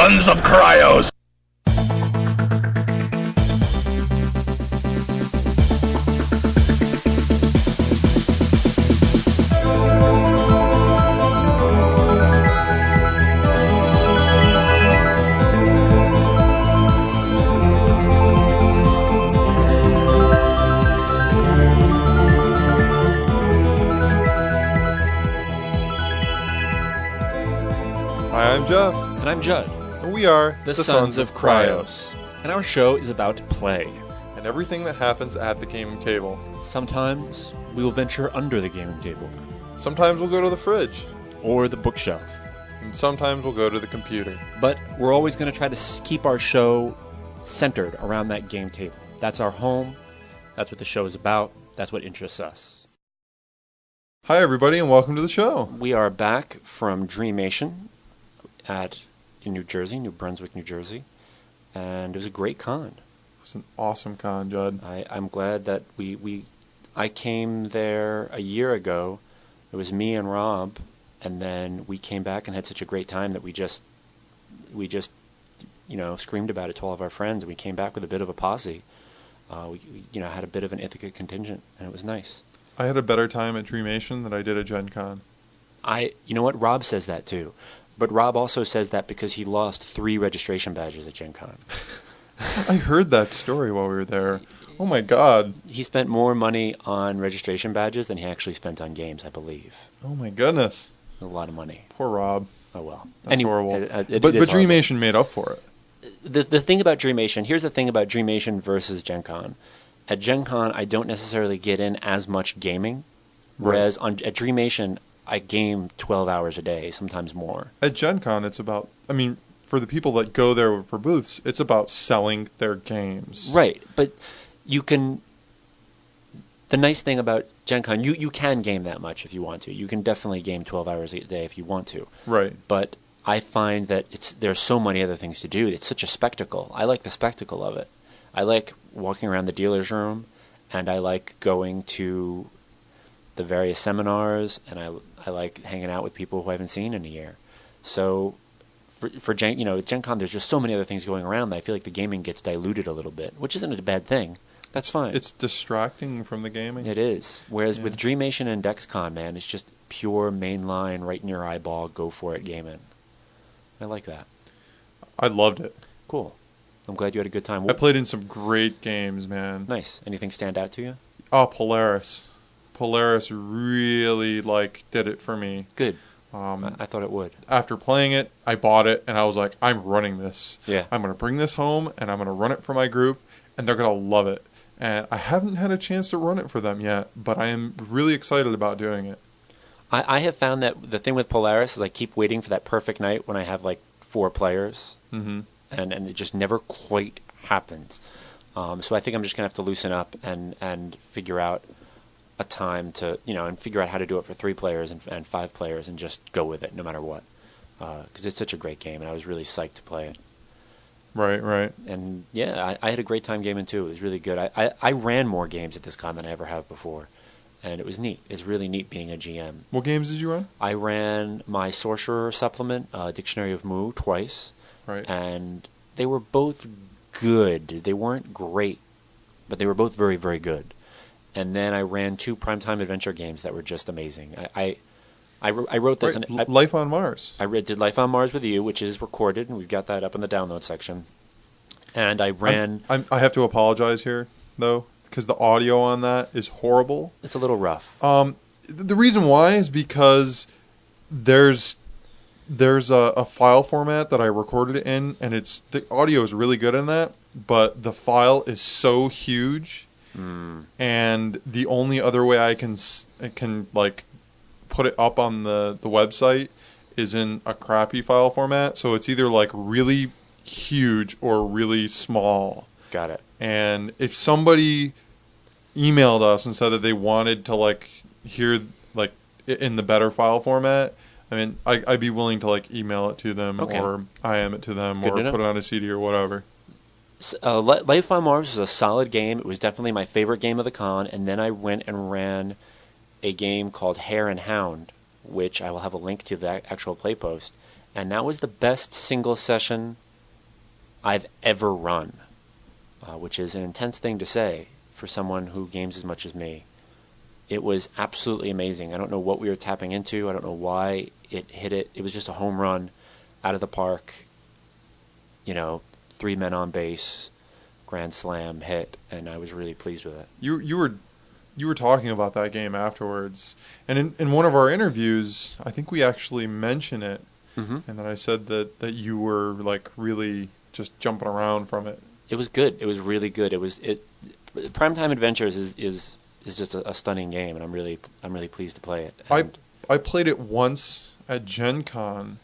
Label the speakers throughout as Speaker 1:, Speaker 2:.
Speaker 1: sons of Kryos.
Speaker 2: Hi, I'm Jeff.
Speaker 3: And I'm Judd.
Speaker 2: And we are
Speaker 3: the Sons of Kryos. And our show is about play.
Speaker 2: And everything that happens at the gaming table.
Speaker 3: Sometimes we will venture under the gaming table.
Speaker 2: Sometimes we'll go to the fridge.
Speaker 3: Or the bookshelf.
Speaker 2: And sometimes we'll go to the computer.
Speaker 3: But we're always going to try to keep our show centered around that game table. That's our home. That's what the show is about. That's what interests us.
Speaker 2: Hi, everybody, and welcome to the show.
Speaker 3: We are back from Dreamation in New Jersey, New Brunswick, New Jersey. And it was a great con.
Speaker 2: It was an awesome con, Judd.
Speaker 3: I'm glad that I came there a year ago. It was me and Rob, and then we came back and had such a great time that we just screamed about it to all of our friends, and we came back with a bit of a posse. We had a bit of an Ithaca contingent, and it was nice.
Speaker 2: I had a better time at Dreamation than I did at GenCon.
Speaker 3: You know what? Rob says that too. But Rob also says that because he lost 3 registration badges at GenCon.
Speaker 2: I heard that story while we were there. Oh my God.
Speaker 3: He spent more money on registration badges than he actually spent on games, I believe.
Speaker 2: Oh my goodness.
Speaker 3: A lot of money.
Speaker 2: Poor Rob.
Speaker 3: Oh well.
Speaker 2: That's horrible.
Speaker 3: But
Speaker 2: Dreamation made up for it.
Speaker 3: The thing about Dreamation, here's the thing about Dreamation versus GenCon. At GenCon, I don't necessarily get in as much gaming, whereas at Dreamation, I game 12 hours a day, sometimes more.
Speaker 2: At GenCon, it's about, for the people that go there for booths, it's about selling their games.
Speaker 3: Right, but you can... The nice thing about GenCon, you can game that much if you want to. You can definitely game 12 hours a day if you want to.
Speaker 2: Right.
Speaker 3: But I find that there's so many other things to do. It's such a spectacle. I like the spectacle of it. I like walking around the dealer's room, and I like going to the various seminars, and I like hanging out with people who I haven't seen in a year. So for at GenCon, there's just so many other things going around that I feel like the gaming gets diluted a little bit, which isn't a bad thing. That's fine.
Speaker 2: It's distracting from the gaming.
Speaker 3: It is. Whereas with Dreamation and DexCon, man, it's just pure mainline, right in your eyeball, go for it gaming. I like that.
Speaker 2: I loved it.
Speaker 3: Cool. I'm glad you had a good time.
Speaker 2: I played in some great games, man.
Speaker 3: Nice. Anything stand out to you?
Speaker 2: Oh, Polaris. Polaris really, did it for me.
Speaker 3: Good. I thought it would.
Speaker 2: After playing it, I bought it, and I was like, I'm running this.
Speaker 3: Yeah.
Speaker 2: I'm going to bring this home, and I'm going to run it for my group, and they're going to love it. And I haven't had a chance to run it for them yet, but I am really excited about doing it.
Speaker 3: I have found that the thing with Polaris is I keep waiting for that perfect night when I have, 4 players. Mm-hmm. And it just never quite happens. So I think I'm just going to have to loosen up and figure out a time to, and figure out how to do it for 3 players and 5 players and just go with it no matter what. Because it's such a great game, and I was really psyched to play it.
Speaker 2: Right.
Speaker 3: And, yeah, I had a great time gaming, too. It was really good. I ran more games at this con than I ever have before, and it was neat. It's really neat being a GM.
Speaker 2: What games did you run?
Speaker 3: I ran my Sorcerer supplement, Dictionary of Mu, twice.
Speaker 2: Right.
Speaker 3: And they were both good. They weren't great, but they were both very, very good. And then I ran 2 Primetime Adventure games that were just amazing. I wrote this.
Speaker 2: Right. Life on Mars.
Speaker 3: I did Life on Mars with you, which is recorded, and we've got that up in the download section. And I ran...
Speaker 2: I have to apologize here, though, because the audio on that is horrible.
Speaker 3: It's a little rough.
Speaker 2: The reason why is because there's a file format that I recorded it in, and the audio is really good in that, but the file is so huge, and the only other way I can put it up on the website is in a crappy file format, so it's either really huge or really small. Got it. And if somebody emailed us and said that they wanted to hear it in the better file format, I'd be willing to email it to them, or IM it to them, or put it on a CD or whatever.
Speaker 3: Life on Mars was a solid game. It was definitely my favorite game of the con. And then I went and ran a game called Hare and Hound, which I will have a link to the actual play post. and that was the best single session I've ever run, which is an intense thing to say for someone who games as much as me. It was absolutely amazing. I don't know what we were tapping into. I don't know why it hit it. It was just a home run out of the park. 3 men on base, grand slam hit, and I was really pleased with it.
Speaker 2: You were talking about that game afterwards, and in one of our interviews, I think we actually mentioned it, and then I said that you were like really just jumping around from it.
Speaker 3: It was good. It was really good. Primetime Adventures is just a stunning game, and I'm really pleased to play it. And
Speaker 2: I played it once at GenCon,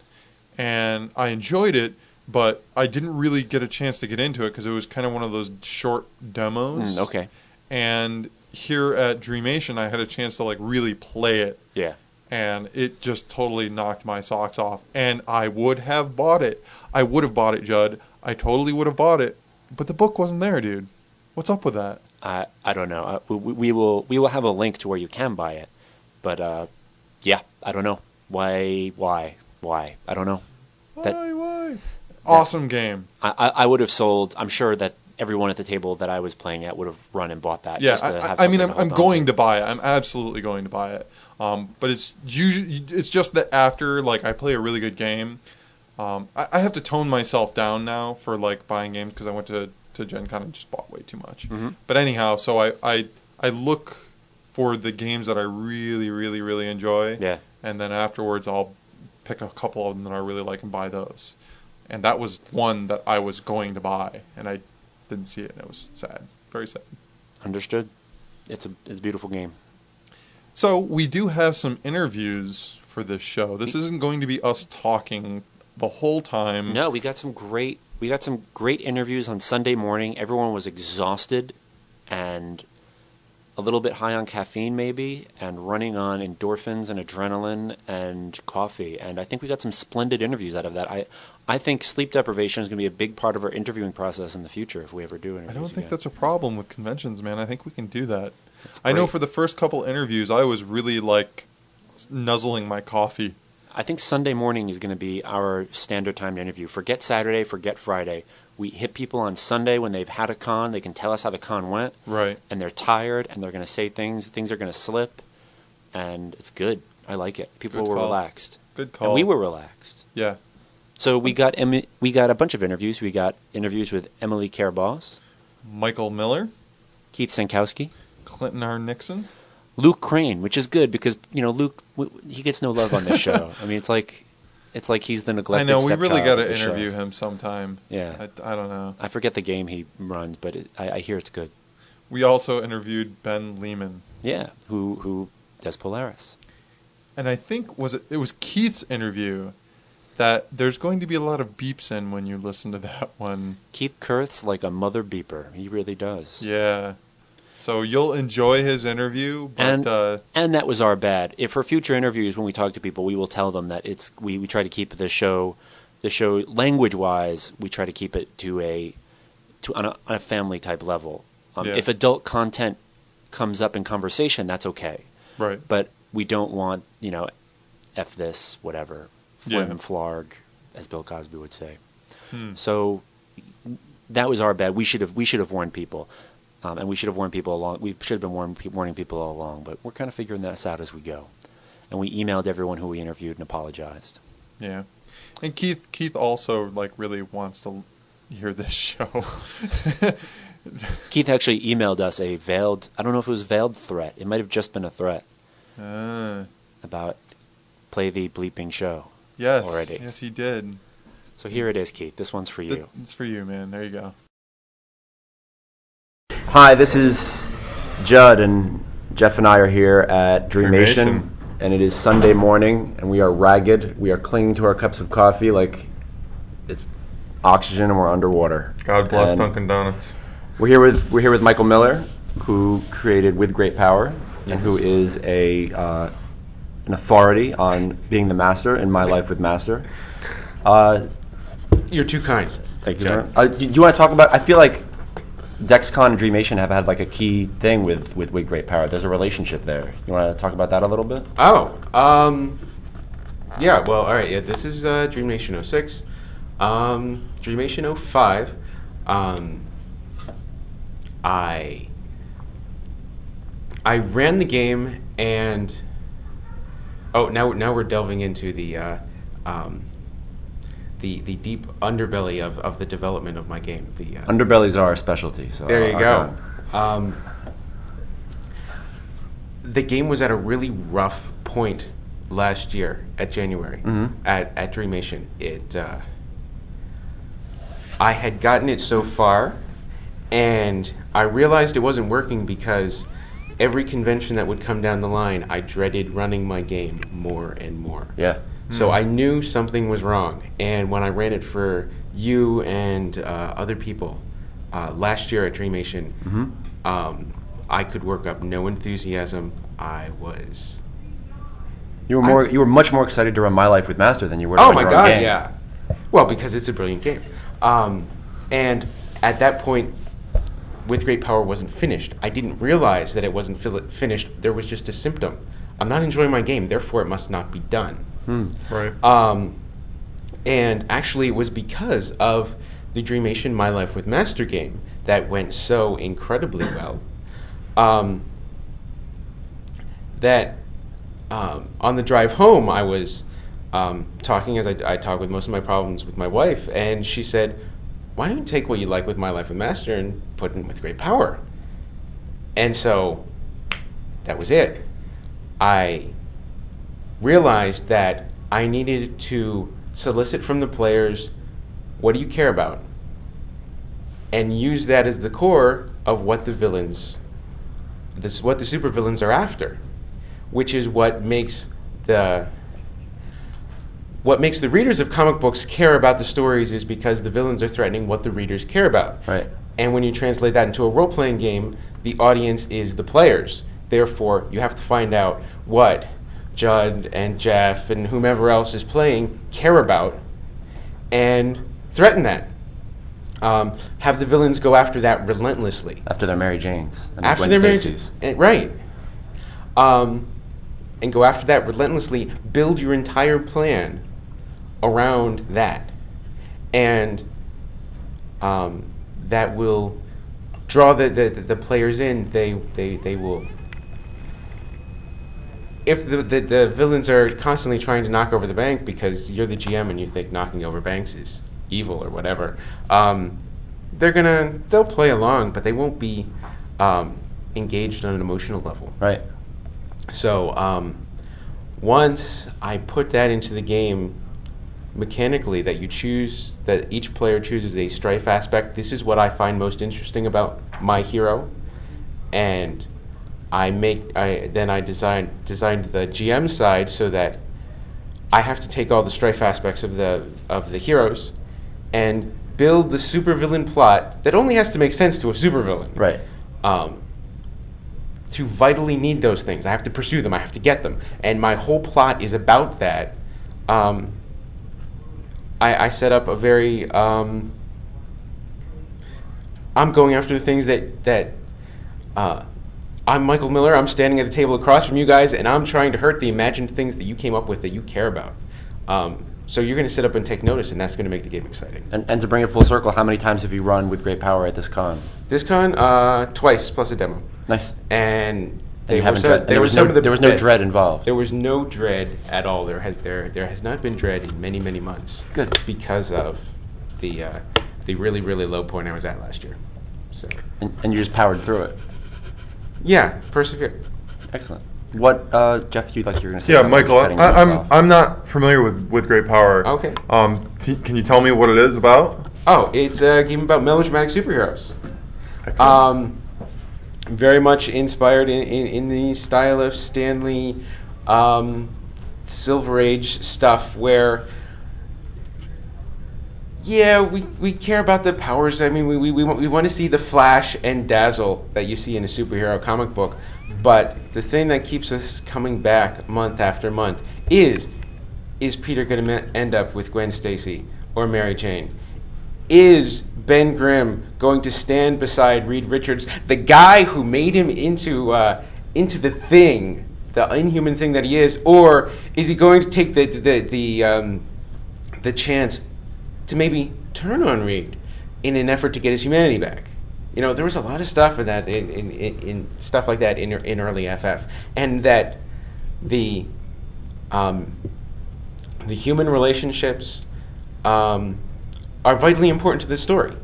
Speaker 2: and I enjoyed it, but I didn't really get a chance to get into it because it was kind of one of those short demos.
Speaker 3: Okay.
Speaker 2: And here at Dreamation, I had a chance to like really play it.
Speaker 3: Yeah.
Speaker 2: And it just totally knocked my socks off. And I would have bought it. I would have bought it, Judd. I totally would have bought it. But the book wasn't there, dude. What's up with that?
Speaker 3: I don't know. We will have a link to where you can buy it. But yeah, I don't know. Why? I don't know.
Speaker 2: Why? Awesome game.
Speaker 3: I would have sold. I'm sure that everyone at the table that I was playing at would have run and bought that.
Speaker 2: Yeah,
Speaker 3: just to have
Speaker 2: I'm going to buy it. I'm absolutely going to buy it. But it's just that after like I play a really good game, I have to tone myself down now for like buying games because I went to GenCon and just bought way too much.
Speaker 3: Mm-hmm.
Speaker 2: But anyhow, so I look for the games that I really, really, really enjoy.
Speaker 3: Yeah. And
Speaker 2: then afterwards I'll pick a couple of them that I really like and buy those. And that was one that I was going to buy, and I didn't see it, and it was sad. Very sad.
Speaker 3: Understood. It's a beautiful game.
Speaker 2: So we do have some interviews for this show. This isn't going to be us talking the whole time.
Speaker 3: No, we got some great interviews on Sunday morning. Everyone was exhausted and a little bit high on caffeine maybe, and running on endorphins and adrenaline and coffee. And I think we got some splendid interviews out of that. I think sleep deprivation is going to be a big part of our interviewing process in the future if we ever do interviews.
Speaker 2: I don't think
Speaker 3: again.
Speaker 2: that's a problem with conventions, man. I think we can do that. I know for the first couple interviews, I was really like nuzzling my coffee.
Speaker 3: I think Sunday morning is going to be our standard time to interview. Forget Saturday, forget Friday. We hit people on Sunday when they've had a con. They can tell us how the con went.
Speaker 2: Right.
Speaker 3: And they're tired, and they're going to say things. Things are going to slip, and it's good. I like it. People were relaxed.
Speaker 2: Good call.
Speaker 3: And we were relaxed.
Speaker 2: Yeah.
Speaker 3: So we got a bunch of interviews. We got interviews with Emily Care-Boss,
Speaker 2: Michael Miller,
Speaker 3: Keith Senkowski,
Speaker 2: Clinton R. Nixon,
Speaker 3: Luke Crane, which is good because Luke he gets no love on this show. I mean, it's like he's the neglected
Speaker 2: stepchild. I know, we really got to
Speaker 3: show.
Speaker 2: interview him sometime.
Speaker 3: Yeah.
Speaker 2: I don't know.
Speaker 3: I forget the game he runs, but I hear it's good.
Speaker 2: We also interviewed Ben Lehman.
Speaker 3: Yeah, who does Polaris.
Speaker 2: And I think it was Keith's interview that there's going to be a lot of beeps in when you listen to that one.
Speaker 3: Keith Kurth's like a mother beeper. He really does.
Speaker 2: Yeah. So you'll enjoy his interview, but
Speaker 3: and that was our bad. If for future interviews, when we talk to people, we will tell them that we try to keep the show language wise, we try to keep it on a family type level. If adult content comes up in conversation, that's okay.
Speaker 2: Right.
Speaker 3: But we don't want F this whatever flim and flarg, as Bill Cosby would say. So that was our bad. We should have warned people. And we should have warned people along. We should have been warning people all along, but we're kind of figuring this out as we go. And we emailed everyone who we interviewed and apologized.
Speaker 2: Yeah, and Keith also like really wants to hear this show.
Speaker 3: Keith actually emailed us a veiled. I don't know if it was veiled threat. It might have just been a threat about play the bleeping show.
Speaker 2: Yes,
Speaker 3: already.
Speaker 2: Yes, he did.
Speaker 3: So here it is, Keith. This one's for you.
Speaker 2: It's for you, man. There you go.
Speaker 1: Hi, this is Judd, and Jeff and I are here at Dreamation, and it is Sunday morning, and we are ragged. We are clinging to our cups of coffee like it's oxygen, and we're underwater.
Speaker 2: God bless Dunkin' Donuts.
Speaker 1: We're here with Michael Miller, who created With Great Power, and who is an authority on being the master in My Life with Master.
Speaker 4: You're too kind.
Speaker 1: Thank you. Do you want to talk about? I feel like DexCon and Dreamation have had like a key thing with Great Power. There's a relationship there. You want to talk about that a little bit?
Speaker 4: Yeah, well, all right. Yeah, this is Dreamation 06. Dreamation 05. I ran the game, and now we're delving into the deep underbelly of the development of my game. The
Speaker 1: underbellies are our specialty. So
Speaker 4: there you go. The game was at a really rough point last year at January at Dreamation. I had gotten it so far, and I realized it wasn't working because every convention that would come down the line, I dreaded running my game more and more.
Speaker 1: Yeah.
Speaker 4: So I knew something was wrong, and when I ran it for you and other people last year at Dreamation, I could work up no enthusiasm.
Speaker 1: You were much more excited to run My Life with Master than you were to run your own game.
Speaker 4: Yeah. Well, because it's a brilliant game. And at that point, With Great Power wasn't finished. I didn't realize that it wasn't finished. There was just a symptom. I'm not enjoying my game, therefore it must not be done.
Speaker 2: Right.
Speaker 4: And actually, it was because of the Dreamation My Life with Master game that went so incredibly well. That on the drive home, I was talking, as I talk with most of my problems with my wife, and she said, "Why don't you take what you like with My Life with Master and put it in With Great Power?" And so that was it. I realized that I needed to solicit from the players, what do you care about? And use that as the core of what the what the supervillains are after, which is what makes the readers of comic books care about the stories, is because the villains are threatening what the readers care about.
Speaker 1: Right.
Speaker 4: And when you translate that into a role-playing game, the audience is the players. Therefore, you have to find out what Judd and Jeff and whomever else is playing care about and threaten that. Have the villains go after that relentlessly.
Speaker 1: After their Mary Janes. And
Speaker 4: After
Speaker 1: Gwen
Speaker 4: their Mary
Speaker 1: Stacy's.
Speaker 4: Janes. Right. And go after that relentlessly. Build your entire plan around that. And that will draw the players in. They will... If the villains are constantly trying to knock over the bank because you're the GM and you think knocking over banks is evil or whatever, they'll play along, but they won't be engaged on an emotional level.
Speaker 1: Right.
Speaker 4: So once I put that into the game mechanically, that each player chooses a strife aspect. This is what I find most interesting about my hero, and I designed the GM side so that I have to take all the strife aspects of the heroes and build the supervillain plot that only has to make sense to a supervillain.
Speaker 1: Right.
Speaker 4: To vitally need those things, I have to pursue them. I have to get them, and my whole plot is about that. I set up a very I'm going after the things that I'm Michael Miller, I'm standing at the table across from you guys, and I'm trying to hurt the imagined things that you came up with that you care about. So you're going to sit up and take notice, and that's going to make the game exciting.
Speaker 1: And to bring it full circle, how many times have you run With Great Power at this con?
Speaker 4: This con, twice, plus a demo.
Speaker 1: Nice.
Speaker 4: And
Speaker 1: there was no dread involved.
Speaker 4: There was no dread at all. There has not been dread in many, many months.
Speaker 1: Good.
Speaker 4: Because of the really, really low point I was at last year. So.
Speaker 1: And you just powered through it.
Speaker 4: Yeah, persevered.
Speaker 1: Excellent. What, Jeff, you were going to say?
Speaker 5: Yeah, Michael, I'm not familiar with Great Power.
Speaker 4: Okay.
Speaker 5: Can you tell me what it is about?
Speaker 4: Oh, it's a game about melodramatic superheroes. Very much inspired in the style of Stan Lee, Silver Age stuff, where we care about the powers. I mean, we want to see the flash and dazzle that you see in a superhero comic book, but the thing that keeps us coming back month after month is Peter going to end up with Gwen Stacy or Mary Jane? Is Ben Grimm going to stand beside Reed Richards, the guy who made him into the Thing, inhuman thing that he is, or is he going to take the chance to maybe turn on Reed in an effort to get his humanity back? There was a lot of stuff in that in stuff like that in early FF, and that the human relationships are vitally important to the story.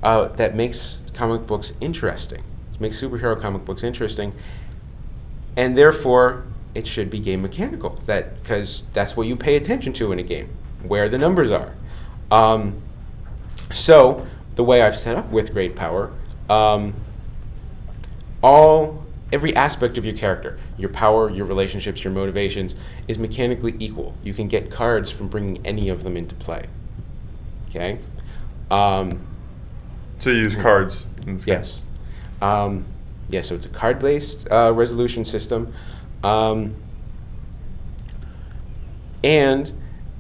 Speaker 4: That makes comic books interesting. It makes superhero comic books interesting, and therefore it should be game mechanical. Because that's what you pay attention to in a game, where the numbers are. So the way I've set up with great power, every aspect of your character, your power, your relationships, your motivations, is mechanically equal. You can get cards from bringing any of them into play. Okay?
Speaker 5: So you use cards in this
Speaker 4: Yes.
Speaker 5: game?
Speaker 4: So it's a card-based resolution system. And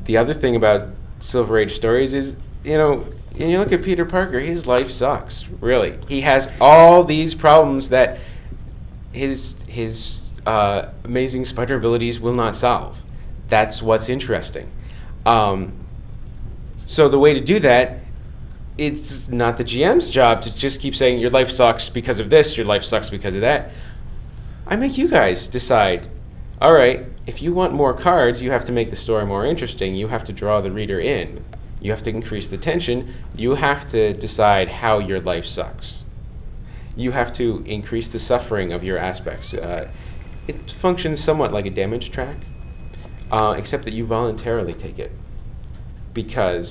Speaker 4: the other thing about Silver Age stories is, when you look at Peter Parker, his life sucks, really. He has all these problems that his amazing spider abilities will not solve. That's what's interesting. So the way to do that, it's not the GM's job to just keep saying your life sucks because of this, your life sucks because of that. I make you guys decide, all right, if you want more cards, you have to make the story more interesting. You have to draw the reader in. You have to increase the tension. You have to decide how your life sucks. You have to increase the suffering of your aspects. It functions somewhat like a damage track, except that you voluntarily take it, because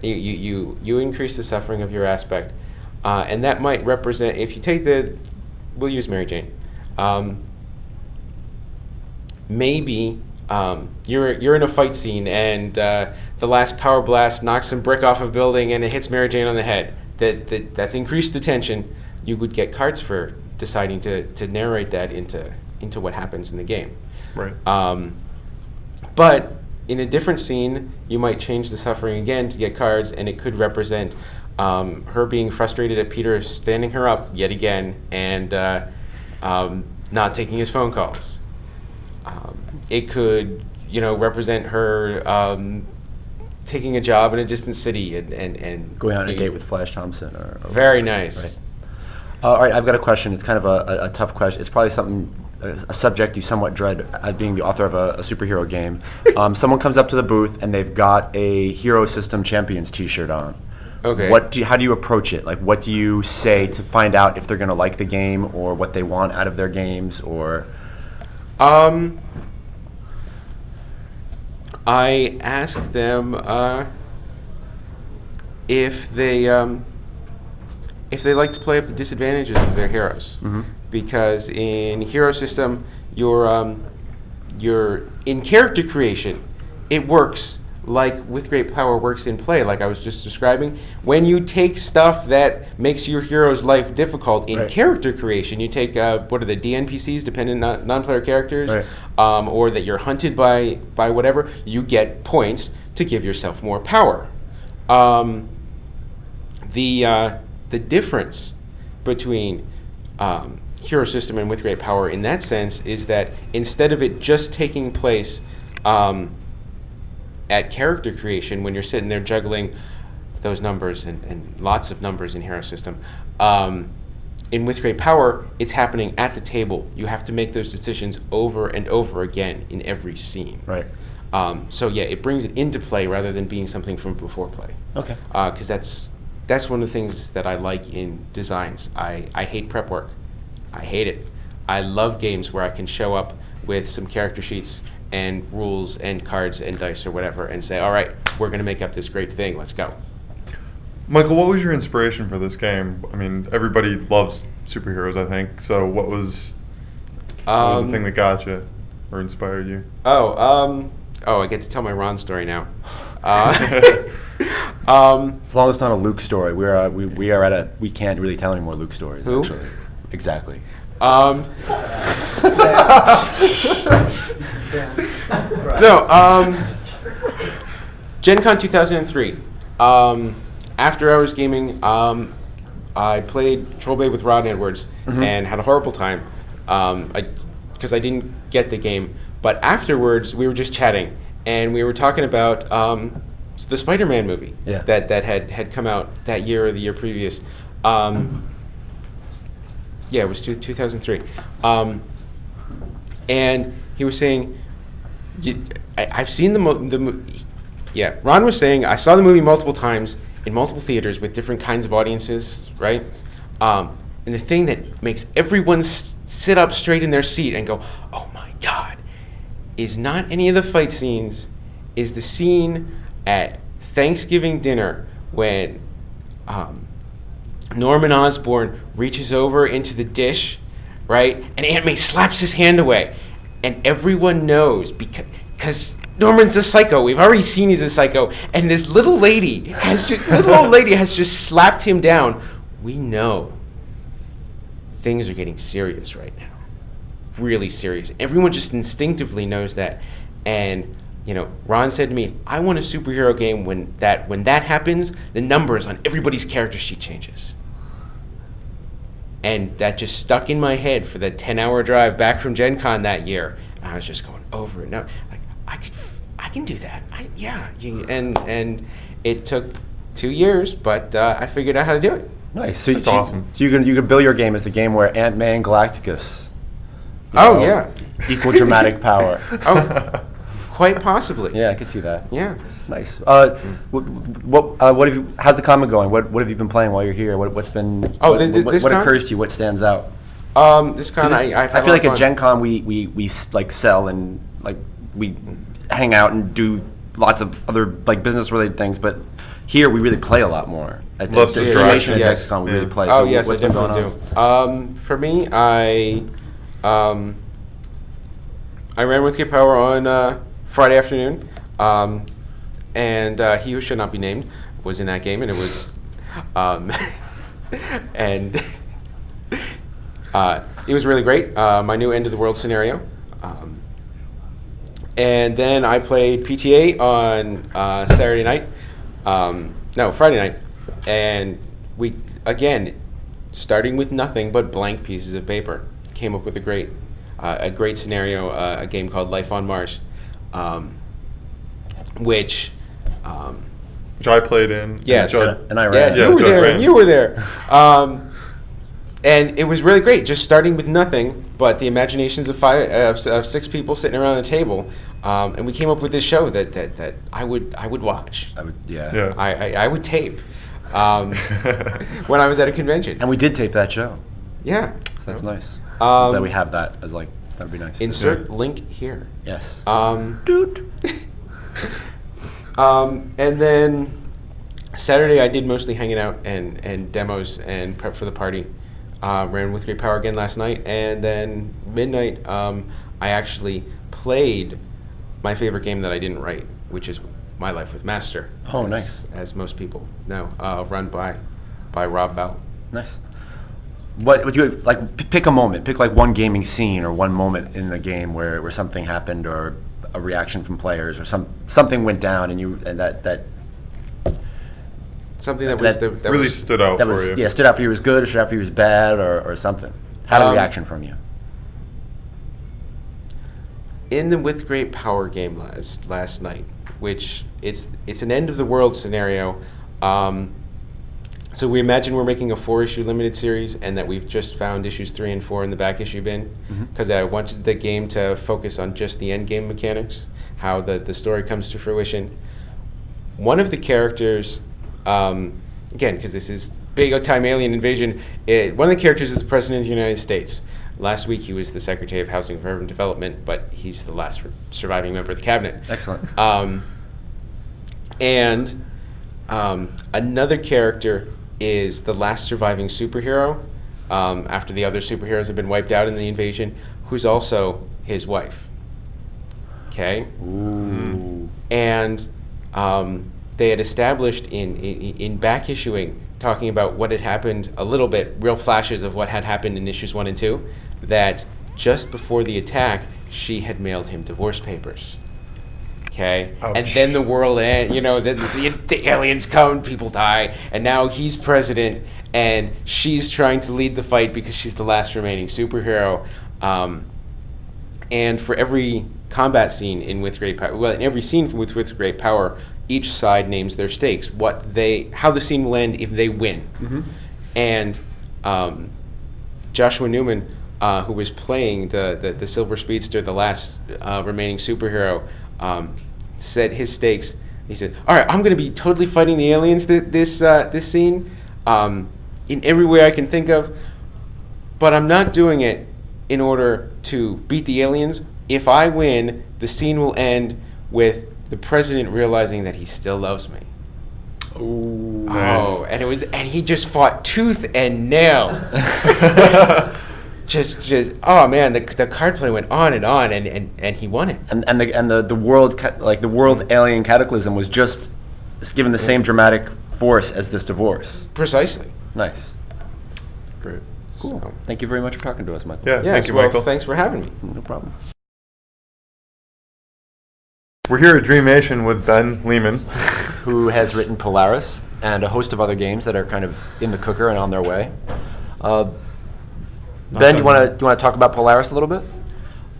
Speaker 4: you increase the suffering of your aspect, and that might represent, if you take we'll use Mary Jane. Maybe you're in a fight scene and the last power blast knocks some brick off a building and it hits Mary Jane on the head. That's increased the tension. You would get cards for deciding to narrate that into what happens in the game.
Speaker 5: Right.
Speaker 4: But in a different scene, you might change the suffering again to get cards, and it could represent her being frustrated at Peter standing her up yet again and not taking his phone calls. It could, represent her taking a job in a distant city and
Speaker 1: going on a date with Flash Thompson. Or
Speaker 4: very nice.
Speaker 1: Right. All right, I've got a question. It's kind of a tough question. It's probably a subject you somewhat dread as being the author of a superhero game. Someone comes up to the booth and they've got a Hero System Champions T-shirt on.
Speaker 4: Okay.
Speaker 1: How do you approach it? Like, what do you say to find out if they're going to like the game or what they want out of their games, or?
Speaker 4: I ask them if they like to play up the disadvantages of their heroes.
Speaker 1: Mm-hmm.
Speaker 4: Because in Hero System, you're in character creation. It works like With Great Power works in play, like I was just describing. When you take stuff that makes your hero's life difficult in character creation, you take what are the DNPCs, dependent non-player characters, or that you're hunted by whatever, you get points to give yourself more power. The difference between Hero System and With Great Power in that sense is that instead of it just taking place at character creation, when you're sitting there juggling those numbers and lots of numbers in Hero System, in With Great Power, it's happening at the table. You have to make those decisions over and over again in every scene.
Speaker 1: Right.
Speaker 4: So yeah, it brings it into play rather than being something from before play.
Speaker 1: Okay.
Speaker 4: Because that's one of the things that I like in designs. I hate prep work. I hate it. I love games where I can show up with some character sheets and rules and cards and dice or whatever and say, all right, we're going to make up this great thing. Let's go.
Speaker 5: Michael, what was your inspiration for this game? I mean, everybody loves superheroes, I think. So what was the thing that got you or inspired you?
Speaker 4: I get to tell my Ron story now.
Speaker 1: As long as it's not a Luke story, we can't really tell any more Luke stories.
Speaker 4: Who?
Speaker 1: Actually. Exactly.
Speaker 4: GenCon 2003. After I was gaming, I played Troll Bay with Rod Edwards and had a horrible time. I because I didn't get the game. But afterwards, we were just chatting, and we were talking about the Spider-Man movie that had come out that year or the year previous. Yeah, it was 2003. And he was saying, I've seen the movie. Yeah, Ron was saying, I saw the movie multiple times in multiple theaters with different kinds of audiences, right? And the thing that makes everyone sit up straight in their seat and go, oh my God, is not any of the fight scenes, is the scene at Thanksgiving dinner when Norman Osborn reaches over into the dish, right, and Aunt May slaps his hand away, and everyone knows because Norman's a psycho. We've already seen he's a psycho, and this little old lady has just slapped him down. We know things are getting serious right now, really serious. Everyone just instinctively knows that, and Ron said to me, I want a superhero game when that happens, the numbers on everybody's character sheet changes. And that just stuck in my head for the 10-hour drive back from GenCon that year. And I was just going over and over. Like, I can do that. And it took 2 years, but I figured out how to do it.
Speaker 1: Nice.
Speaker 5: That's awesome.
Speaker 1: So you can build your game as a game where Ant-Man and Galactus. Equal dramatic power.
Speaker 4: Quite possibly.
Speaker 1: Yeah, I could see that.
Speaker 4: Yeah.
Speaker 1: Nice. What have you? How's the comic going? What have you been playing while you're here? What's been? What occurs to you? What stands out?
Speaker 4: This con, I
Speaker 1: feel like at GenCon we like sell and like we hang out and do lots of other like business related things, but here we really play a lot more. At Dreamation and GenCon we really play.
Speaker 4: Oh
Speaker 1: so
Speaker 4: yes,
Speaker 1: what's
Speaker 4: I
Speaker 1: been going
Speaker 4: definitely
Speaker 1: on?
Speaker 4: do. For me, I ran with Kid Power on Friday afternoon, and he who should not be named was in that game, and it was, and it was really great. My new end of the world scenario, and then I played PTA on Friday night, and we again, starting with nothing but blank pieces of paper, came up with a great scenario, a game called Life on Mars. Which
Speaker 5: I played in.
Speaker 4: Yeah,
Speaker 5: Judd
Speaker 1: and I ran.
Speaker 4: Yeah, you were there. And it was really great, just starting with nothing, but the imaginations of 6 people sitting around a table, and we came up with this show that I would watch. I would tape when I was at a convention.
Speaker 1: And we did tape that show.
Speaker 4: Yeah,
Speaker 1: that's nice. That we have that as like. That'd be nice.
Speaker 4: Insert link here.
Speaker 1: Yes.
Speaker 4: And then Saturday I did mostly hanging out and demos and prep for the party. Ran with Great Power again last night, and then midnight I actually played my favorite game that I didn't write, which is My Life with Master.
Speaker 1: Oh, nice.
Speaker 4: As most people know, run by Rob Bell.
Speaker 1: Nice. What would you like? Pick a moment. Pick like one gaming scene or one moment in the game where something happened or a reaction from players or something went down and that
Speaker 4: something that
Speaker 5: really stood out for you.
Speaker 1: Yeah, stood out for you was good or stood out for you was bad or something. Had a reaction from you.
Speaker 4: In the With Great Power game last night, which it's an end of the world scenario. So we imagine we're making a 4-issue limited series, and that we've just found issues 3 and 4 in the back issue bin, because I wanted the game to focus on just the end game mechanics, how the story comes to fruition. One of the characters, again, because this is big time alien invasion, one of the characters is the President of the United States. Last week he was the Secretary of Housing and Urban Development, but he's the last surviving member of the cabinet.
Speaker 1: Excellent.
Speaker 4: And another character is the last surviving superhero, after the other superheroes have been wiped out in the invasion, who's also his wife. Okay?
Speaker 1: Ooh.
Speaker 4: And they had established in back issuing, talking about what had happened a little bit, real flashes of what had happened in issues 1 and 2, that just before the attack, she had mailed him divorce papers. Okay,
Speaker 5: ouch.
Speaker 4: And then the world ends, the aliens come, people die, and now he's president, and she's trying to lead the fight because she's the last remaining superhero. and for every combat scene in With Great Power, well, in every scene with Great Power, each side names their stakes, how the scene will end if they win. And Joshua Newman, who was playing the Silver Speedster, the last remaining superhero, said his stakes. He said, "All right, I'm going to be totally fighting the aliens this scene in every way I can think of, but I'm not doing it in order to beat the aliens. If I win, the scene will end with the president realizing that he still loves me."
Speaker 1: Ooh.
Speaker 4: Oh, and he just fought tooth and nail. just oh man, the card play went on, and he won it.
Speaker 1: And the world the world alien cataclysm was just given the same dramatic force as this divorce.
Speaker 4: Precisely.
Speaker 1: Nice.
Speaker 5: Great.
Speaker 1: Cool. So, thank you very much for talking to us, Michael.
Speaker 5: Yeah, thank you,
Speaker 4: well,
Speaker 5: Michael.
Speaker 4: Thanks for having me.
Speaker 1: No problem.
Speaker 5: We're here at Dreamation with Ben Lehman,
Speaker 1: who has written Polaris and a host of other games that are kind of in the cooker and on their way. Ben, do you want to talk about Polaris a little bit?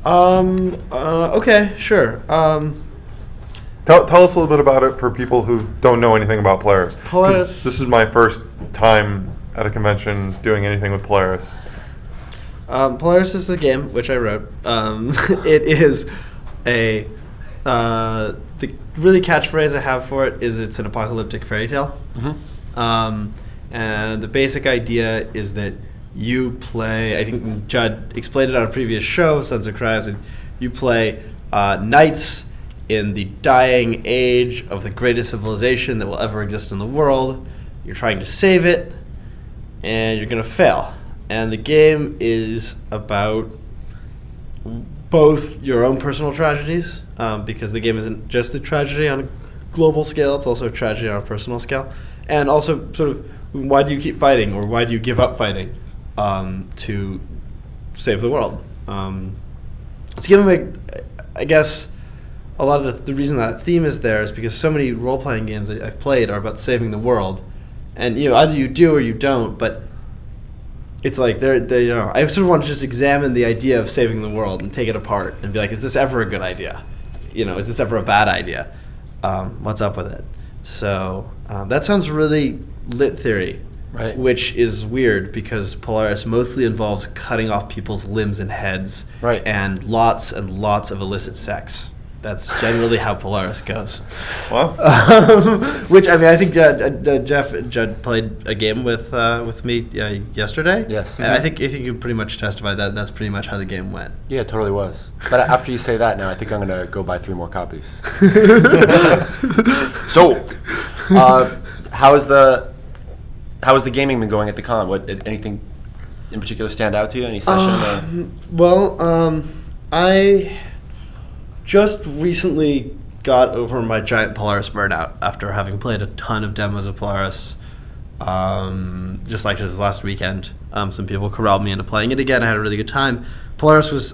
Speaker 6: Okay, sure.
Speaker 5: Tell us a little bit about it for people who don't know anything about Polaris.
Speaker 6: Polaris.
Speaker 5: This is my first time at a convention doing anything with Polaris.
Speaker 6: Polaris is a game which I wrote. It is the really catchphrase I have for it is it's an apocalyptic fairy tale. And the basic idea is that you play, I think Judd explained it on a previous show, Sons of Kryos, and you play knights in the dying age of the greatest civilization that will ever exist in the world. You're trying to save it, and you're going to fail. And the game is about both your own personal tragedies, because the game isn't just a tragedy on a global scale, it's also a tragedy on a personal scale, and also sort of why do you keep fighting, or why do you give up fighting to save the world. It's given me, I guess, a lot of the reason that theme is there is because so many role-playing games that I've played are about saving the world, and either you do or you don't, but it's like I sort of want to just examine the idea of saving the world and take it apart and be like, is this ever a good idea? Is this ever a bad idea? What's up with it? So that sounds really lit theory,
Speaker 1: right?
Speaker 6: Which is weird because Polaris mostly involves cutting off people's limbs and heads,
Speaker 1: right?
Speaker 6: And lots of illicit sex. That's generally how Polaris goes.
Speaker 5: Well,
Speaker 6: which I think Judd played a game with me yesterday.
Speaker 1: Yes.
Speaker 6: And I think you pretty much testified that that's pretty much how the game went.
Speaker 1: Yeah, it totally was. But after you say that now, I think I'm gonna go buy 3 more copies. So, how's the gaming been going at the con? Anything in particular stand out to you? Any session?
Speaker 6: I just recently got over my giant Polaris burnout after having played a ton of demos of Polaris. Just like this last weekend, some people corralled me into playing it again. I had a really good time. Polaris was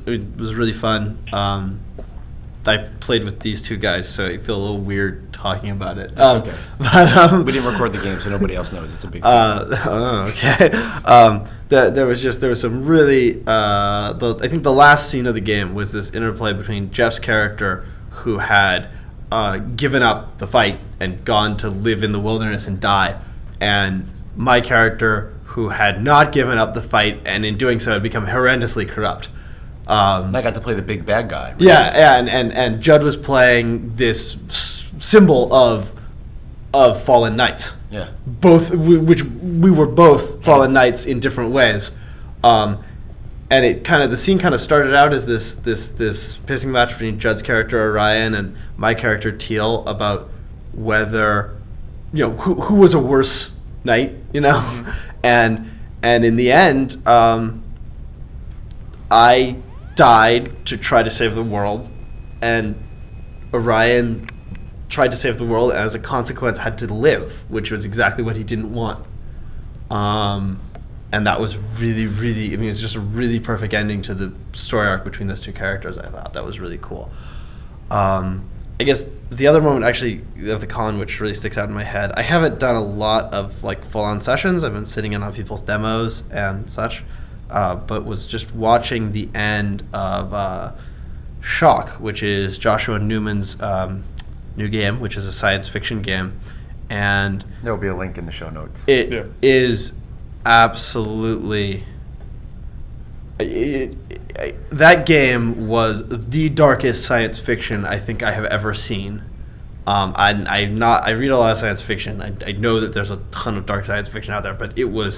Speaker 6: really fun. I played with these two guys, so I feel a little weird talking about it.
Speaker 1: Okay.
Speaker 6: But
Speaker 1: we didn't record the game, so nobody else knows. It's a big deal.
Speaker 6: Okay. There was some really. I think the last scene of the game was this interplay between Jeff's character, who had given up the fight and gone to live in the wilderness and die, and my character, who had not given up the fight and in doing so had become horrendously corrupt.
Speaker 1: I got to play the big bad guy. Right?
Speaker 6: Yeah, and Judd was playing this symbol of fallen knights.
Speaker 1: Yeah.
Speaker 6: Which we were both fallen knights in different ways. And the scene kind of started out as this pissing match between Judd's character Orion and my character Teal about whether who was a worse knight, and in the end, I died to try to save the world, and Orion tried to save the world and as a consequence had to live, which was exactly what he didn't want. And that was really, really, it's just a really perfect ending to the story arc between those two characters. I thought that was really cool. I guess the other moment actually of the con which really sticks out in my head, I haven't done a lot of full-on sessions. I've been sitting in on people's demos and such, but was just watching the end of Shock, which is Joshua Newman's new game, which is a science fiction game, and
Speaker 1: There will be a link in the show notes.
Speaker 6: it is absolutely. That game was the darkest science fiction I think I have ever seen. I read a lot of science fiction. I know that there's a ton of dark science fiction out there, but it was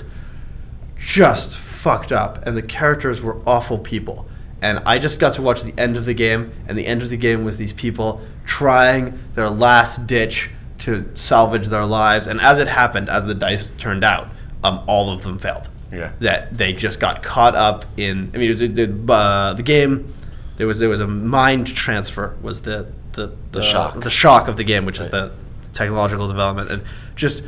Speaker 6: just fucked up, and the characters were awful people. And I just got to watch the end of the game, and the end of the game was these people trying their last ditch to salvage their lives. And as it happened, as the dice turned out, all of them failed.
Speaker 1: Yeah.
Speaker 6: That they just got caught up in. I mean, the game. There was a mind transfer. Was the shock of the game, which is the technological development, and just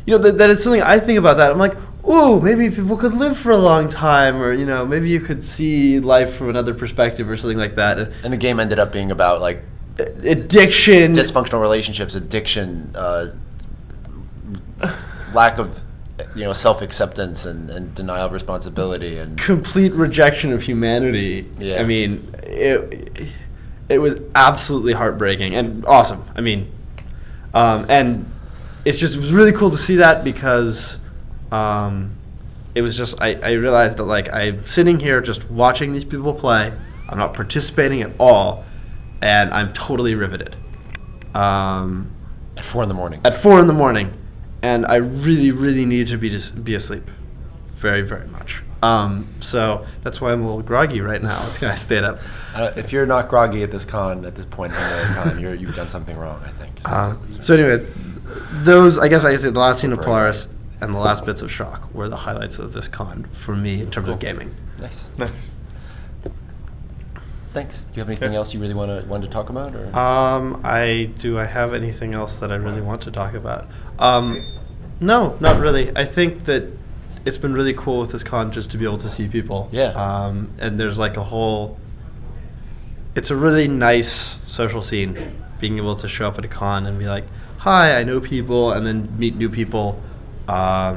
Speaker 6: that is something I think about. That I'm like, ooh, maybe people could live for a long time, or maybe you could see life from another perspective, or something like that.
Speaker 1: And the game ended up being about like
Speaker 6: addiction,
Speaker 1: dysfunctional relationships, addiction, lack of self-acceptance and denial of responsibility, and
Speaker 6: complete rejection of humanity.
Speaker 1: Yeah.
Speaker 6: I mean, it was absolutely heartbreaking and awesome. I mean, and it was really cool to see that, because it was just I realized that like I'm sitting here just watching these people play. I'm not participating at all, and I'm totally riveted.
Speaker 1: At 4 in.the morning.
Speaker 6: At 4 in.the morning, and I really, really need to be asleep, very, very much. So that's why I'm a little groggy right now. I stayed up.
Speaker 1: If you're not groggy at this point in the con, you've done something wrong, I think.
Speaker 6: So anyway, those, I guess I could say the last scene of Polaris and the last bits of Shock were the highlights of this con for me in terms of gaming.
Speaker 1: Nice. Thanks. Do you have anything else you really wanted to talk about? Or?
Speaker 6: I have anything else that I really want to talk about? No, not really. I think that it's been really cool with this con just to be able to see people.
Speaker 1: Yeah.
Speaker 6: And there's like it's a really nice social scene, being able to show up at a con and be like, hi, I know people, and then meet new people. Have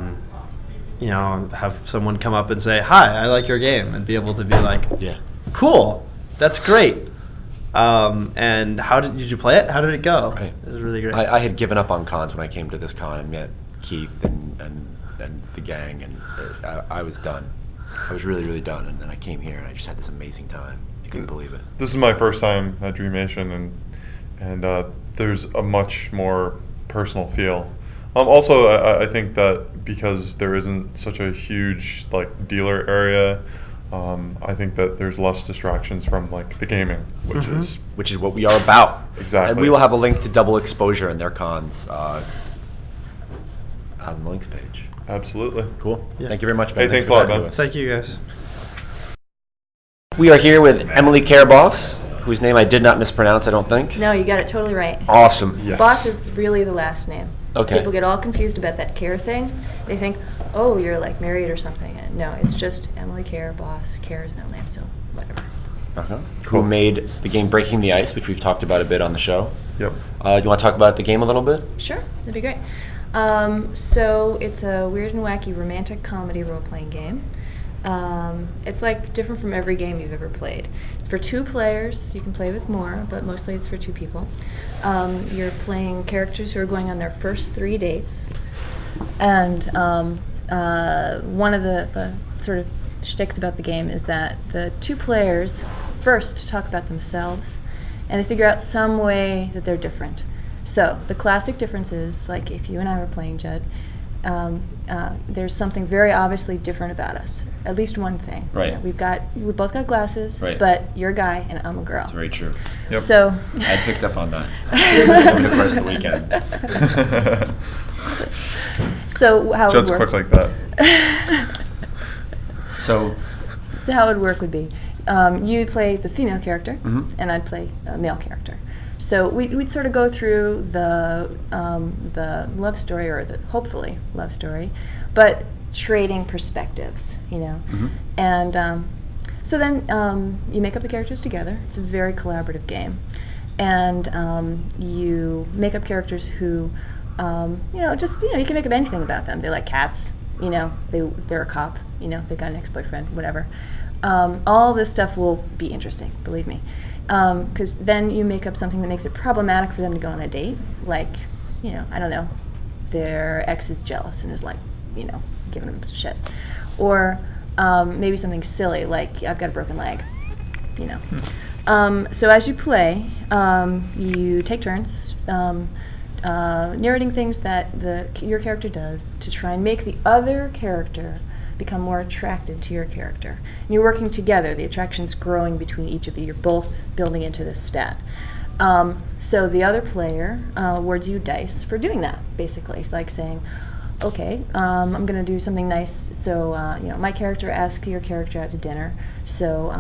Speaker 6: someone come up and say, hi, I like your game, and be able to be like,
Speaker 1: yeah,
Speaker 6: cool, that's great. And how did you play it? How did it go?
Speaker 1: Right.
Speaker 6: It was really great.
Speaker 1: I had given up on cons when I came to this con and met Keith and the gang, and I was done. I was really, really done, and then I came here and I just had this amazing time. I couldn't believe it.
Speaker 5: This is my first time at Dreamation, and there's a much more personal feel. Also, I think that because there isn't such a huge dealer area, I think that there's less distractions from the gaming,
Speaker 1: which is what we are about.
Speaker 5: Exactly.
Speaker 1: And we will have a link to Double Exposure and their cons on the links page.
Speaker 5: Absolutely.
Speaker 1: Cool.
Speaker 6: Yeah.
Speaker 1: Thank you very much, Ben.
Speaker 5: Hey, thanks a lot, Ben.
Speaker 6: Thank you, guys.
Speaker 1: We are here with Emily Carebaugh, whose name I did not mispronounce, I don't think.
Speaker 7: No, you got it totally right.
Speaker 1: Awesome.
Speaker 5: Yes.
Speaker 7: Boss is really the last name.
Speaker 1: Okay.
Speaker 7: People get all confused about that Care thing. They think, oh, you're married or something. And no, it's just Emily Care, Boss. Care is no name, so whatever.
Speaker 1: Who made the game Breaking the Ice, which we've talked about a bit on the show.
Speaker 5: Yep.
Speaker 1: Do you want to talk about the game a little bit?
Speaker 7: Sure, that'd be great. So it's a weird and wacky romantic comedy role-playing game. It's different from every game you've ever played. It's for 2 players. You can play with more, but mostly it's for 2 people. You're playing characters who are going on their first 3 dates, and one of the sort of shticks about the game is that the 2 players first talk about themselves, and they figure out some way that they're different. So the classic difference is, if you and I were playing, Judd, there's something very obviously different about us. At least one thing.
Speaker 1: Right.
Speaker 7: We both got glasses,
Speaker 1: right, but
Speaker 7: you're a guy and I'm a girl.
Speaker 1: That's very true.
Speaker 5: Yep.
Speaker 7: So
Speaker 1: I picked up on that over the course of the weekend.
Speaker 7: So how it would
Speaker 5: Judd's
Speaker 7: work?
Speaker 5: quick like that.
Speaker 1: So
Speaker 7: how it would work would be, you'd play the female character, and I'd play a male character. So we'd sort of go through the love story, or the hopefully love story, but trading perspectives, And so then you make up the characters together. It's a very collaborative game, and you make up characters who, you can make up anything about them. They like cats, they're a cop, they got an ex-boyfriend, whatever. All this stuff will be interesting, believe me. Because then you make up something that makes it problematic for them to go on a date. Like, I don't know, their ex is jealous and is like, giving them shit. Or maybe something silly, like, I've got a broken leg, So as you play, you take turns narrating things that your character does to try and make the other character become more attracted to your character. And you're working together. The attraction's growing between each of you. You're both building into this stat. So the other player awards you dice for doing that, basically. It's like saying, okay, I'm going to do something nice. So, my character asks your character out to dinner. So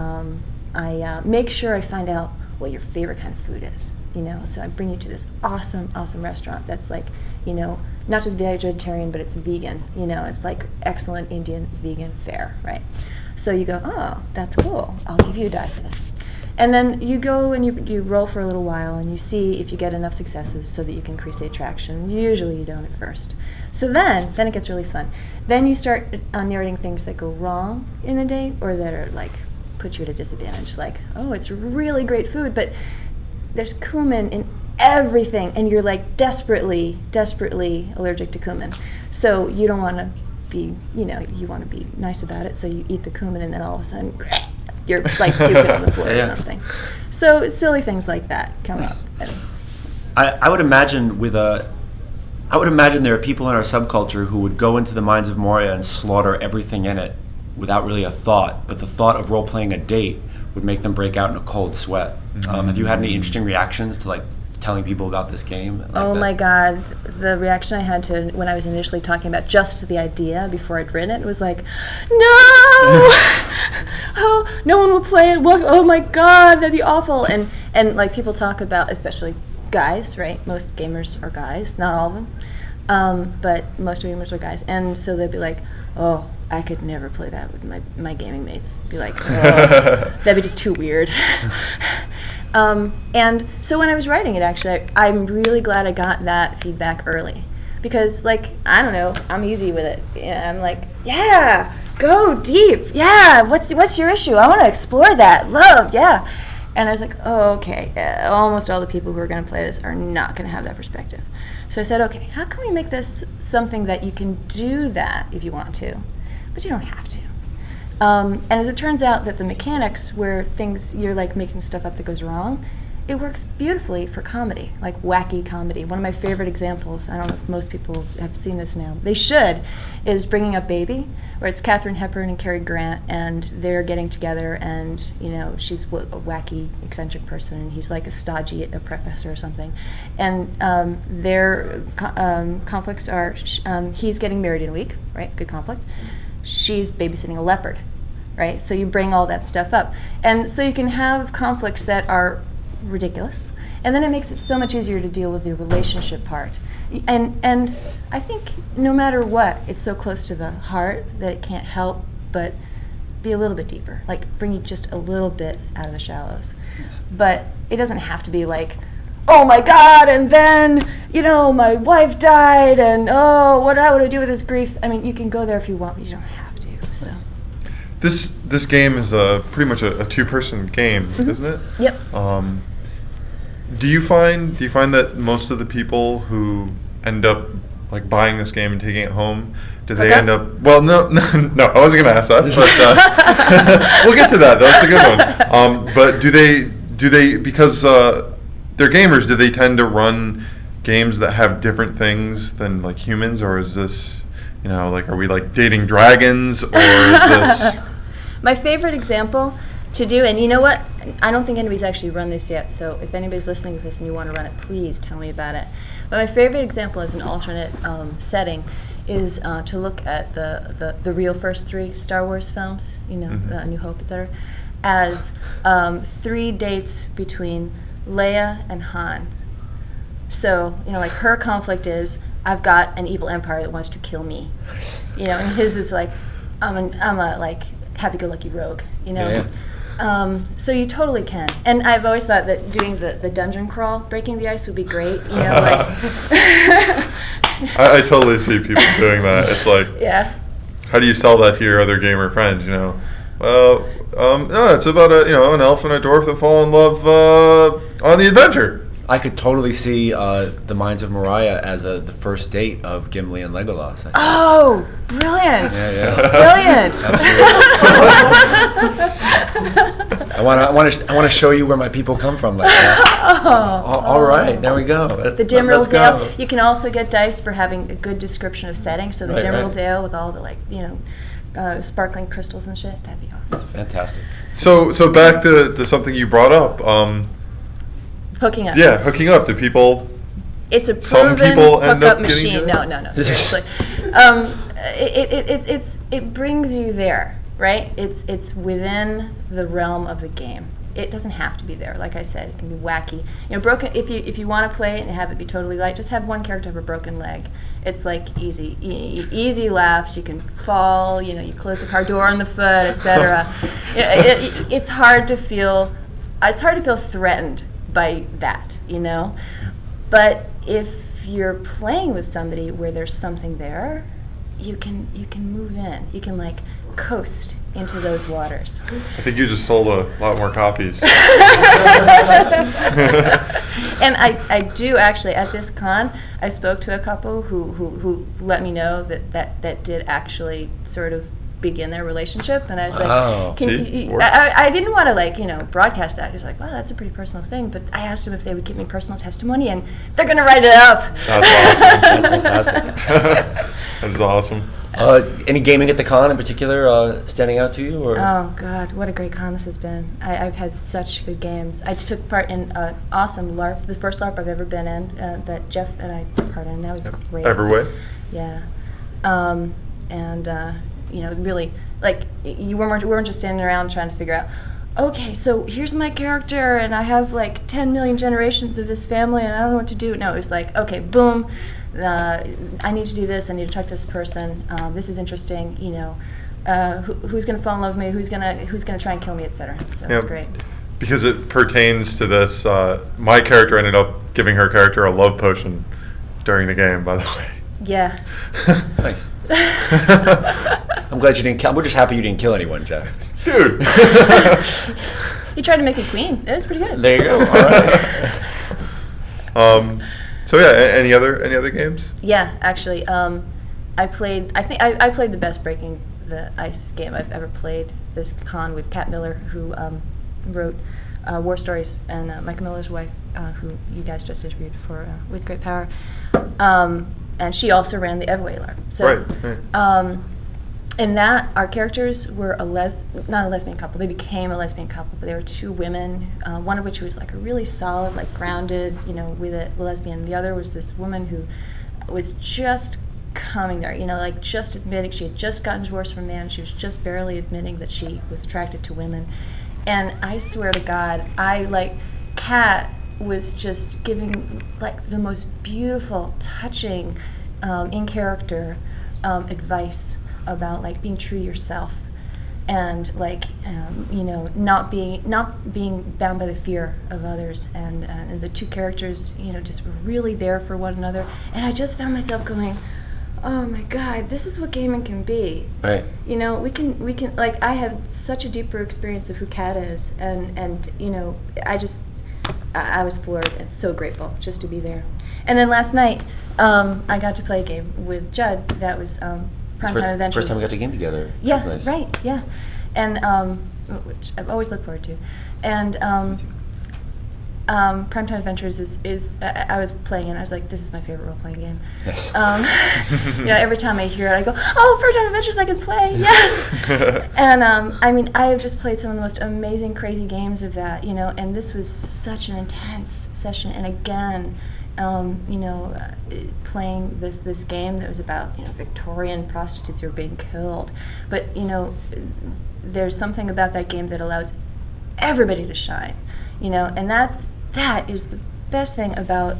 Speaker 7: I make sure I find out what your favorite kind of food is. So I bring you to this awesome restaurant that's like, not just vegetarian, but it's vegan. It's like excellent Indian vegan fare, right? So you go, oh, that's cool. I'll give you a die for this. And then you go and you roll for a little while, and you see if you get enough successes so that you can increase the attraction. Usually you don't at first. So then it gets really fun. Then you start narrating things that go wrong in a date, or that are like put you at a disadvantage. Like, oh, it's really great food, but there's cumin in everything, and you're like desperately allergic to cumin. So you don't want to be, you want to be nice about it. So you eat the cumin, and then all of a sudden you're like puking on the floor or something. So silly things like that come up.
Speaker 1: I would imagine there are people in our subculture who would go into the Mines of Moria and slaughter everything in it without really a thought, but the thought of role-playing a date would make them break out in a cold sweat. Have you had any interesting reactions to like telling people about this game?
Speaker 7: My God, the reaction I had to when I was initially talking about just the idea before I'd written it was like, no! Oh, no one will play it. What? Oh my God, that'd be awful. And like people talk about, especially guys, right? Most gamers are guys, not all of them, but most gamers are guys. And so they'd be like, oh, I could never play that with my gaming mates. Be like, oh, that'd be just too weird. And so when I was writing it, actually, I'm really glad I got that feedback early, because, like, I don't know, I'm easy with it. I'm like, yeah, go deep. Yeah, what's your issue? I want to explore that. Love, yeah. And I was like, oh, okay. Almost all the people who are going to play this are not going to have that perspective. So I said, okay, how can we make this something that you can do that if you want to, but you don't have to. And as it turns out that the mechanics where you're like making stuff up that goes wrong, it works beautifully for comedy, like wacky comedy. One of my favorite examples, I don't know if most people have seen this now, they should, is Bringing Up Baby, where it's Katharine Hepburn and Cary Grant, and they're getting together, and she's a wacky, eccentric person, and he's like a stodgy professor or something. And their conflicts are, he's getting married in a week, right? Good conflict. She's babysitting a leopard, right? So you bring all that stuff up. And so you can have conflicts that are ridiculous, and then it makes it so much easier to deal with the relationship part. And I think no matter what, it's so close to the heart that it can't help but be a little bit deeper, like bring you just a little bit out of the shallows. But it doesn't have to be like, oh my God, and then, my wife died, and oh, what would I do with this grief? I mean, you can go there if you want, but you don't have to. So.
Speaker 5: This game is pretty much a two-person game, isn't it?
Speaker 7: Yep.
Speaker 5: Do you find that most of the people who end up like buying this game and taking it home, do they end up? Well, no, I wasn't going to ask that, but we'll get to that. That's a good one. But do they because they're gamers, do they tend to run games that have different things than like humans, or is this, like, are we like dating dragons, or is this?
Speaker 7: My favorite example to do, and you know what, I don't think anybody's actually run this yet, so if anybody's listening to this and you want to run it, please tell me about it. But my favorite example as an alternate setting is to look at the real first three Star Wars films, New Hope, etc., as 3 dates between Leia and Han. So, like, her conflict is, I've got an evil empire that wants to kill me. And his is like, I'm a like happy-go-lucky rogue.
Speaker 1: Yeah.
Speaker 7: So you totally can. And I've always thought that doing the dungeon crawl, breaking the ice, would be great.
Speaker 5: I totally see people doing that. It's like,
Speaker 7: yeah.
Speaker 5: How do you sell that to your other gamer friends? Well, no, it's about an elf and a dwarf that fall in love on the adventure.
Speaker 1: I could totally see the Minds of Moria as the first date of Gimli and Legolas.
Speaker 7: Oh, brilliant!
Speaker 1: Yeah.
Speaker 7: Brilliant!
Speaker 1: I want to show you where my people come from. Like that. All right, there we go.
Speaker 7: The Dimrill Dale. You can also get dice for having a good description of settings. So the Dimrill Dale with all the sparkling crystals and shit. That'd be awesome.
Speaker 1: Fantastic.
Speaker 5: So back to something you brought up.
Speaker 7: Hooking up.
Speaker 5: Yeah, hooking up. Do people?
Speaker 7: It's a
Speaker 5: Some
Speaker 7: proven
Speaker 5: people end
Speaker 7: hookup
Speaker 5: up getting
Speaker 7: machine.
Speaker 5: together?
Speaker 7: No, seriously. It brings you there, right? It's within the realm of the game. It doesn't have to be there. Like I said, it can be wacky. Broken. If you want to play it and have it be totally light, just have one character have a broken leg. It's like easy laughs. You can fall. You close the car door on the foot, etc. It's hard to feel. It's hard to feel threatened by that, But if you're playing with somebody where there's something there, you can move in. You can coast into those waters.
Speaker 5: I think you just sold a lot more copies.
Speaker 7: And I do actually, at this con, I spoke to a couple who let me know that did actually sort of begin their relationship, and I was like, I didn't want to broadcast that. He's like, well, that's a pretty personal thing, but I asked them if they would give me personal testimony, and they're going to write it up.
Speaker 5: That's awesome.
Speaker 1: Any gaming at the con in particular standing out to you? Or?
Speaker 7: Oh God, what a great con this has been. I've had such good games. I took part in an awesome LARP, the first LARP I've ever been in, that Jeff and I took part in. That was great.
Speaker 5: Everway?
Speaker 7: Yeah. Really, we weren't just standing around trying to figure out, okay, so here's my character, and I have 10 million generations of this family, and I don't know what to do. No, it was okay, boom, I need to do this, I need to talk to this person, this is interesting, who's going to fall in love with me, who's going to try and kill me, etc. So it was great.
Speaker 5: Because it pertains to this, my character ended up giving her character a love potion during the game, by the way.
Speaker 7: Yeah.
Speaker 1: Nice. I'm glad you didn't kill. We're just happy you didn't kill anyone, Jeff.
Speaker 5: Dude.
Speaker 7: He tried to make me queen. It was pretty good.
Speaker 1: There you go. All right.
Speaker 5: So yeah, any other games?
Speaker 7: Yeah, actually, I played the best Breaking the Ice game I've ever played this con with Kat Miller, who wrote War Stories, and Mike Miller's wife, who you guys just interviewed for With Great Power. And she also ran the Everway LARP. So,
Speaker 5: right.
Speaker 7: In that, our characters were not a lesbian couple. They became a lesbian couple, but they were two women. One of which was a really solid, grounded, with a lesbian. The other was this woman who was just coming there, just admitting she had just gotten divorced from a man. She was just barely admitting that she was attracted to women. And I swear to God, Kat was just giving the most beautiful, touching, in character advice about being true to yourself, and not being bound by the fear of others, and the two characters just really there for one another. And I just found myself going, oh my God, this is what gaming can be.
Speaker 1: Right.
Speaker 7: We can I have such a deeper experience of who Kat is, and I was floored and so grateful just to be there. And then last night, I got to play a game with Judd. That was Primetime Adventures.
Speaker 1: First time we got the game together.
Speaker 7: Yeah,
Speaker 1: nice.
Speaker 7: Right, yeah. And which I've always looked forward to. And Primetime Adventures is I was playing it and I was like, this is my favorite role-playing game. Every time I hear it, I go, oh, Primetime Adventures, I can play, yes! And I have just played some of the most amazing, crazy games of that, and this was such an intense session. And again, playing this game that was about Victorian prostitutes who were being killed, but there's something about that game that allows everybody to shine, and that is the best thing about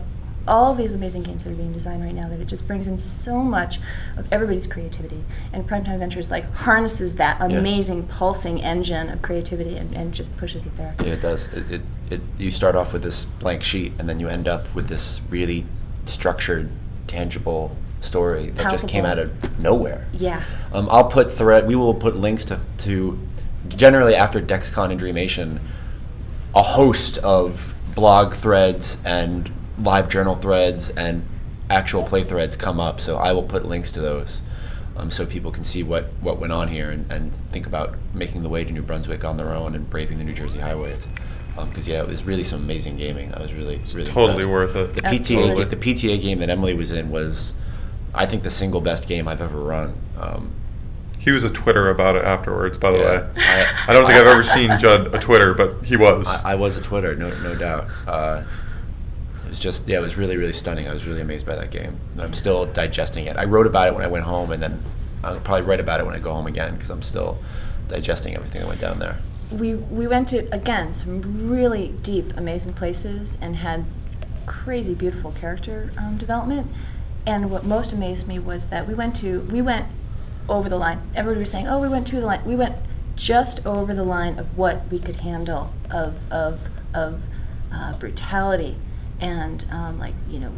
Speaker 7: all these amazing games that are being designed right now, that it just brings in so much of everybody's creativity. And Primetime Adventures harnesses that amazing pulsing engine of creativity and just pushes it there.
Speaker 1: Yeah, it does. You start off with this blank sheet, and then you end up with this really structured, tangible story that just came out of nowhere.
Speaker 7: Yeah.
Speaker 1: We will put links to generally after DexCon and Dreamation, a host of blog threads and live journal threads and actual play threads come up, so I will put links to those so people can see what went on here and think about making the way to New Brunswick on their own and braving the New Jersey highways. Because it was really some amazing gaming. I was really
Speaker 5: totally
Speaker 1: impressed.
Speaker 5: worth it.
Speaker 1: The PTA game that Emily was in was, I think, the single best game I've ever run.
Speaker 5: He was a Twitter about it afterwards, by the
Speaker 1: Yeah.
Speaker 5: way. I don't think I've ever seen Judd a Twitter, but he was.
Speaker 1: I was a Twitter, no doubt. It was just, it was really, really stunning. I was really amazed by that game. And I'm still digesting it. I wrote about it when I went home, and then I'll probably write about it when I go home again, because I'm still digesting everything that went down there.
Speaker 7: We went to, again, some really deep, amazing places and had crazy, beautiful character development. And what most amazed me was that we went over the line. Everybody was saying, "Oh, we went to the line." We went just over the line of what we could handle of brutality and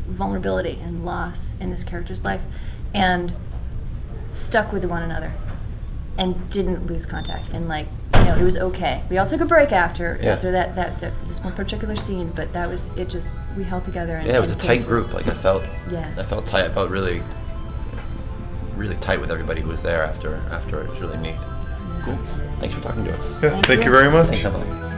Speaker 7: vulnerability and loss in this character's life, and stuck with one another and didn't lose contact, and it was okay. We all took a break after that this one particular scene, but that was it. Just we held together. And
Speaker 1: it was a tight group. I felt tight. I felt really tight with everybody who was there after it. It was really neat. Cool. Thanks for talking to us.
Speaker 5: Yeah, thank you very much.
Speaker 1: Thanks, Emily.